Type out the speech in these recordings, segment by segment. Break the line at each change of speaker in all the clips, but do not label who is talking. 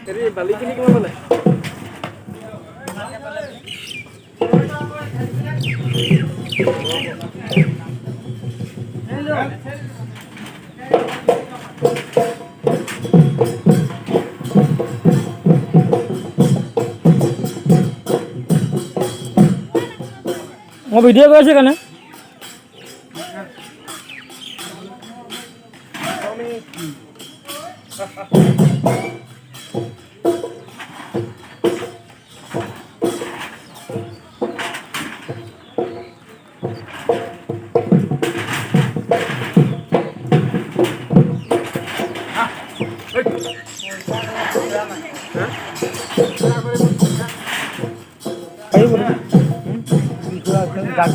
হেৰি বালিখিনি কিমান মানে
মই ভিডিঅ' কৰি আছোঁ কাৰণে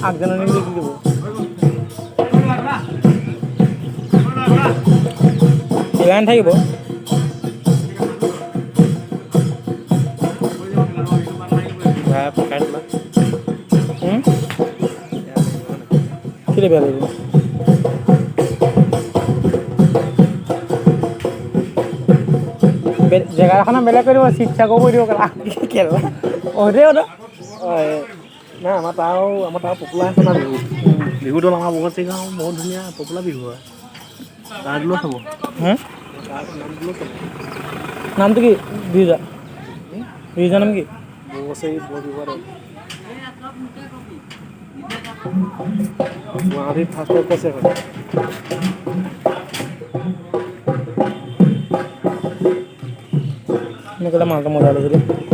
আগজাননী দি দিব লাইন থাকিব কেলে বেয়া লাগিব জেগাখনত বেলেগ কৰি দিব শিৱসাগৰ কৰি দিব কেলা
না আমাৰ তাৰ পপুলাৰ আছে না বিহু বিহুটো আমাৰ বহুত জেগা বহুত ধুনীয়া পপুলাৰ বিহু হয় তাৰ দিলেও চাব
নামটো কি বিহুজা বিহুজা নাম কি
গুৱাহাটীত ফাৰ্ষ্ট কৈছে
এনেকৈ মালটো মজা লাগিছিলে